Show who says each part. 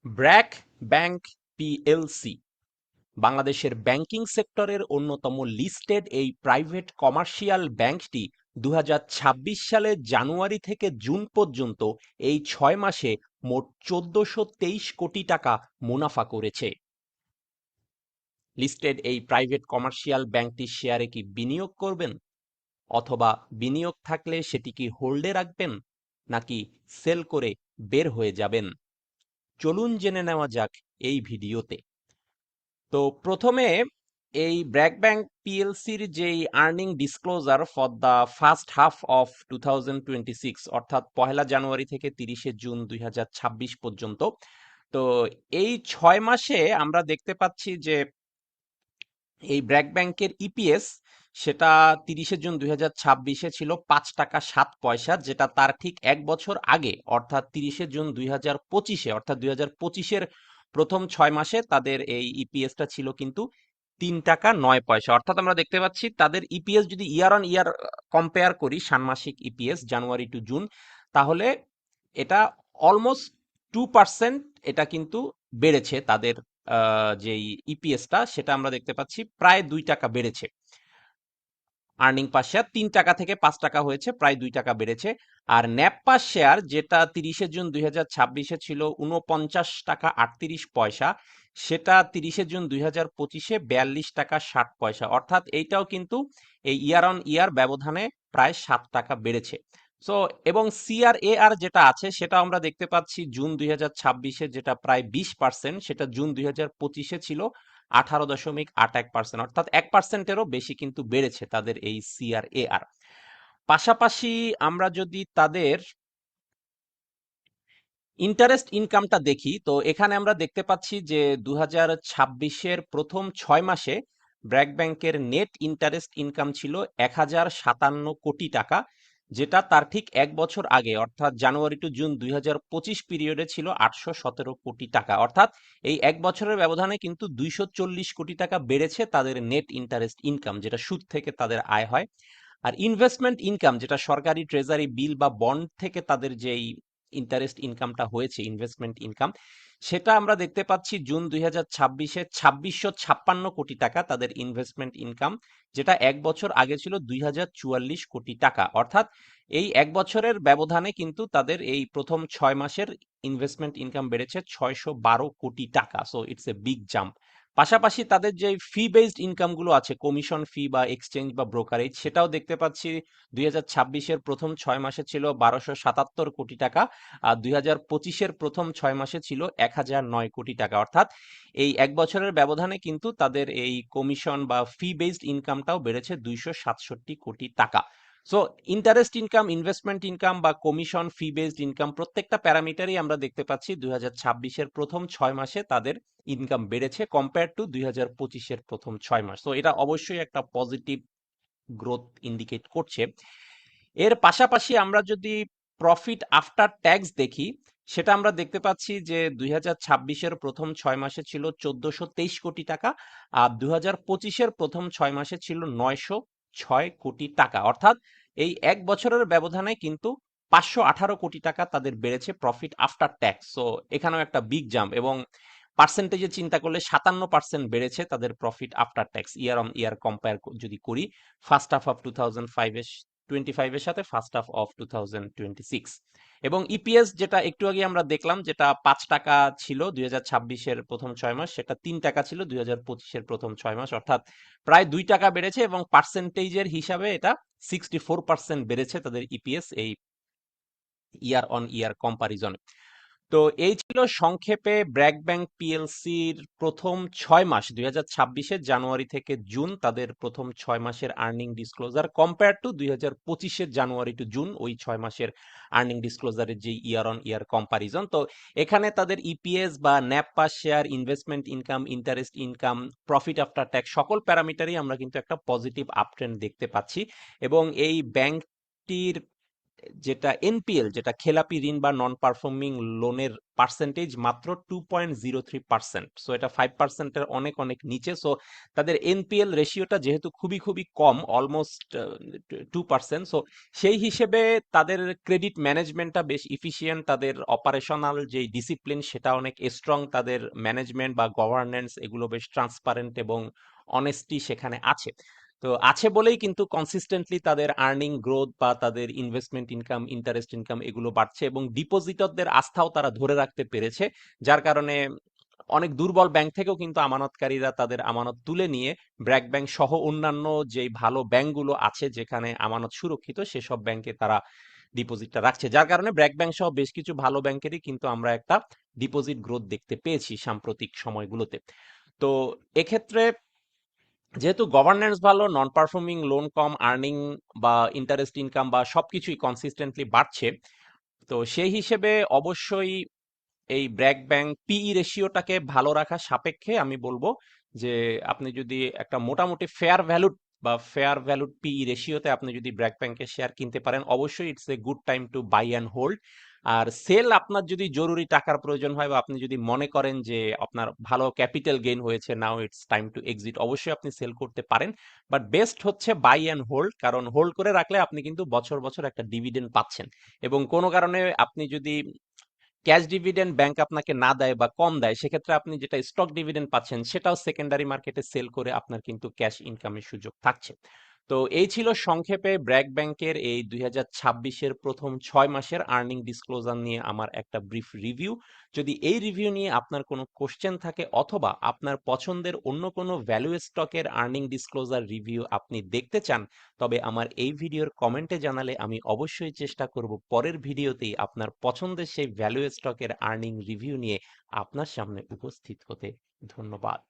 Speaker 1: BRAC bank PLC বাংলাদেশের banking সেক্টরের অন্যতম লিস্টেড এই প্রাইভেট কমার্শিয়াল ব্যাংকটি ২০২৬ সালের জানুয়ারি থেকে জুন পর্যন্ত এই ৬ মাসে মোট ১৪২৩ কোটি টাকা মুনাফা করেছে। লিস্টেড এই প্রাইভেট কমার্শিয়াল ব্যাংকটির শেয়ারে কি বিনিয়োগ করবেন, অথবা বিনিয়োগ থাকলে সেটি কি হোল্ডে রাখবেন, নাকি সেল করে বের হয়ে যাবেন? চলুন জেনে নেওয়া যাক এই ভিডিওতে। তো প্রথমে এই ব্র্যাক ব্যাংক পিএলসির যেই earning disclosure for the first half of 2026, অর্থাৎ ১লা জানুয়ারি থেকে ৩০শে জুন ২০২৬ পর্যন্ত, তো এই ৬ মাসে আমরা দেখতে পাচ্ছি যে এই ব্র্যাক ব্যাংকের ইপিএস সেটা ৩০শে জুন ২০২৬ ছিল ৫ টাকা ৭ পয়সা, যেটা তার ঠিক এক বছর আগে অর্থাৎ ৩০শে জুন ২০২৫, অর্থাৎ ২০২৫-এর প্রথম ৬ মাসে তাদের এই ইপিএসটা ছিল কিন্তু ৩ টাকা ৯ পয়সা। অর্থাৎ আমরা দেখতে পাচ্ছি তাদের ইপিএস যদি ইয়ার অন ইয়ার কম্পেয়ার করি, ষান্মাসিক ইপিএস জানুয়ারি টু জুন, তাহলে এটা অলমোস্ট 2% এটা কিন্তু বেড়েছে। তাদের যেই ইপিএসটা সেটা আমরা দেখতে পাচ্ছি প্রায় ২ টাকা বেড়েছে। আর্নিং পার শেয়ার ৩ টাকা থেকে ৫ টাকা হয়েছে, প্রায় ২ টাকা বেড়েছে। আর ন্যাপ পার শেয়ার যেটা ৩০শে জুন ২০২৬ ছিল ৪৯ টাকা ৩৮ পয়সা, সেটা ৩০শে জুন ২০২৫ ৪২ টাকা ৬০ পয়সা। অর্থাৎ এইটাও কিন্তু এই ইয়ার অন ইয়ার ব্যবধানে প্রায় ৭ টাকা বেড়েছে। সো এবং সিআরএআর যেটা আছে সেটা আমরা দেখতে পাচ্ছি জুন ২০২৬ যেটা প্রায় ২০%, সেটা জুন ২০২৫ ছিল ১৮.৮১%, অর্থাৎ ১%-এরও বেশি কিন্তু বেড়েছে তাদের এই সিআরএআর। পাশাপাশি আমরা যদি তাদের ইন্টারেস্ট ইনকামটা দেখি, তো এখানে আমরা দেখতে পাচ্ছি যে ২০২৬-এর প্রথম ৬ মাসে ব্র্যাক ব্যাংকের নেট ইন্টারেস্ট ইনকাম ছিল ১,০৫৭ কোটি টাকা, যেটা তার ঠিক এক বছর আগে অর্থাৎ জানুয়ারি টু জুন ২০২৫ পিরিয়ডে ছিল ৮১৭ কোটি টাকা। অর্থাৎ এই এক বছরের ব্যবধানে কিন্তু ২৪০ কোটি টাকা বেড়েছে তাদের নেট ইন্টারেস্ট ইনকাম, যেটা সুদ থেকে তাদের আয় হয়। আর ইনভেস্টমেন্ট ইনকাম, যেটা সরকারি ট্রেজারি বিল বা বন্ড থেকে তাদের যেই ইন্টারেস্ট ইনকামটা হয়েছে, ইনভেস্টমেন্ট ইনকাম, সেটা আমরা দেখতে পাচ্ছি জুন ২০২৬-এ ২৬৫৬ কোটি টাকা তাদের ইনভেস্টমেন্ট ইনকাম, যেটা এক বছর আগে ছিল ২০৪৪ কোটি টাকা। অর্থাৎ এই এক বছরের ব্যবধানে কিন্তু তাদের এই প্রথম ৬ মাসের ইনভেস্টমেন্ট ইনকাম বেড়েছে ৬১২ কোটি টাকা। So it's a big jump. পাশাপাশি তাদের যে ফি বেসড ইনকাম গুলো আছে, কমিশন ফি বা এক্সচেঞ্জ বা ব্রোকারেজ, সেটাও দেখতে পাচ্ছি ২০২৬-এর প্রথম ৬ মাসে ছিল ১২৭৭ কোটি টাকা, আর ২০২৫-এর প্রথম ৬ মাসে ছিল ১,০০৯ কোটি টাকা। অর্থাৎ এই এক বছরের ব্যবধানে কিন্তু তাদের এই কমিশন বা ফি বেসড ইনকামটাও বেড়েছে ২৬৭ কোটি টাকা। So interest income, investment income বা কমিশন, ফি বেসড ইনকাম, প্রত্যেকটা প্যারামিটারই আমরা দেখতে পাচ্ছি ২০২৬-এর প্রথম ৬ মাসে তাদের ইনকাম বেড়েছে কম্পেয়ার টু ২০২৫-এর প্রথম ৬ মাস। তো এটা অবশ্যই একটা পজিটিভ গ্রোথ ইন্ডিকেট করছে। এর পাশাপাশি আমরা যদি প্রফিট আফটার ট্যাক্স দেখি, সেটা আমরা দেখতে পাচ্ছি যে ২০২৬-এর প্রথম ৬ মাসে ছিল ১৪২৩ কোটি টাকা, আর ২০২৫-এর প্রথম ৬ মাসে ছিল ৯০৬ কোটি টাকা। অর্থাৎ এই এক বছরের ব্যবধানে কিন্তু ৫১৮ কোটি টাকা তাদের বেড়েছে প্রফিট আফটার ট্যাক্স। সো এখানেও একটা বিগ জাম্প, এবং পার্সেন্টেজে চিন্তা করলে ৫৭% বেড়েছে তাদের profit after tax year on year compare যদি করি, ফার্স্ট হাফ অফ 2025-এর সাথে ফার্স্ট হাফ অফ 2026। এবং ইপিএস যেটা একটু আগে আমরা দেখলাম, যেটা ৫ টাকা ছিল ২০২৬-এর প্রথম ৬ মাস, সেটা ৩ টাকা ছিল ২০২৫-এর প্রথম ৬ মাস, অর্থাৎ প্রায় ২ টাকা বেড়েছে, এবং পার্সেন্টেজের হিসাবে এটা 64% বেড়েছে তাদের ইপিএস এই ইয়ার অন ইয়ার কম্পারিজনে। তো এই ছিল সংক্ষেপে ব্র্যাক ব্যাংক পিএলসির প্রথম ৬ মাস, ২০২৬-এর জানুয়ারি থেকে জুন, তাদের প্রথম ৬ মাসের আর্নিং ডিসক্লোজার কম্পেয়ার টু ২০২৫-এর জানুয়ারি টু জুন, ওই ৬ মাসের আর্নিং ডিসক্লোজারের যে ইয়ার অন ইয়ার কম্পারিজন। তো এখানে তাদের ইপিএস বা ন্যাপ পার share, investment income, interest income, profit after tax, সকল প্যারামিটারই আমরা কিন্তু একটা পজিটিভ আপট্রেন্ড দেখতে পাচ্ছি। এবং এই ব্যাংকটির যেটা এনপিএল, যেটা খেলাপি ঋণ বা নন পারফর্মিং লোনের পার্সেন্টেজ মাত্র 2.03%। সো এটা 5%-এর অনেক অনেক নিচে। সো তাদের এনপিএল রেশিওটা যেহেতু খুবই খুবই কম, অলমোস্ট 2%। সো সেই হিসেবে তাদের ক্রেডিট ম্যানেজমেন্টটা বেশ ইফিশিয়েন্ট, তাদের অপারেশনাল যে ডিসিপ্লিন সেটা অনেক স্ট্রং, তাদের ম্যানেজমেন্ট বা গভর্নেন্স এগুলো বেশ ট্রান্সপারেন্ট এবং অনেস্টি সেখানে আছে। তো আছে বলেই কিন্তু কনসিস্টেন্টলি তাদের আর্নিং গ্রোথ বা তাদের ইনভেস্টমেন্ট ইনকাম, ইন্টারেস্ট ইনকাম এগুলো বাড়ছে এবং ডিপোজিটরদের আস্থাও তারা ধরে রাখতে পেরেছে। যার কারণে অনেক দুর্বল ব্যাংক থেকেও কিন্তু আমানতকারীরা তাদের আমানত তুলে নিয়ে ব্র্যাক ব্যাংক সহ অন্যান্য যেই ভালো ব্যাংকগুলো আছে যেখানে আমানত সুরক্ষিত সেসব ব্যাংকে তারা ডিপোজিটটা রাখছে। যার কারণে ব্র্যাক ব্যাংক সহ বেশ কিছু ভালো ব্যাংকেরই কিন্তু আমরা একটা ডিপোজিট গ্রোথ দেখতে পেয়েছি সাম্প্রতিক সময়গুলোতে। তো এক্ষেত্রে যেহেতু গভর্নেন্স ভালো, নন পারফর্মিং লোন কম, আর্নিং বা ইন্টারেস্ট ইনকাম বা সবকিছুই কনসিস্টেন্টলি বাড়ছে, তো সেই হিসেবে অবশ্যই এই ব্র্যাক ব্যাংক পিই রেশিওটাকে ভালো রাখা সাপেক্ষে আমি বলবো যে আপনি যদি একটা মোটামুটি ফেয়ার ভ্যালুড পিই রেশিওতে আপনি যদি ব্র্যাক ব্যাংকের শেয়ার কিনতে পারেন, অবশ্যই it's a good time to buy and hold. আর সেল আপনার যদি জরুরি টাকার প্রয়োজন হয় বা আপনি যদি মনে করেন যে আপনার ভালো ক্যাপিটাল গেইন হয়েছে, now it's time to exit, অবশ্যই আপনি সেল করতে পারেন। বাট বেস্ট হচ্ছে বাই অ্যান্ড হোল্ড, কারণ হোল্ড করে রাখলে আপনি কিন্তু বছর বছর একটা ডিভিডেন্ড পাচ্ছেন। এবং কোনো কারণে আপনি যদি ক্যাশ ডিভিডেন্ড ব্যাংক আপনাকে না দেয় বা কম দেয়, সেক্ষেত্রে আপনি যেটা স্টক ডিভিডেন্ড পাচ্ছেন সেটাও সেকেন্ডারি মার্কেটে সেল করে আপনার কিন্তু ক্যাশ ইনকামের সুযোগ থাকছে। তো এই ছিল সংক্ষেপে ব্র্যাক ব্যাংকের এই 2026-এর প্রথম 6 মাসের আর্নিং ডিসক্লোজার নিয়ে আমার একটা ব্রিফ রিভিউ। যদি এই রিভিউ নিয়ে আপনার কোনো কোশ্চেন থাকে অথবা আপনার পছন্দের অন্য কোনো ভ্যালু স্টকের আর্নিং ডিসক্লোজার রিভিউ আপনি দেখতে চান, তবে আমার এই ভিডিওর কমেন্টে জানালে আমি অবশ্যই চেষ্টা করব পরের ভিডিওতেই আপনার পছন্দের সেই ভ্যালু স্টকের আর্নিং রিভিউ নিয়ে আপনার সামনে উপস্থিত হতে। ধন্যবাদ।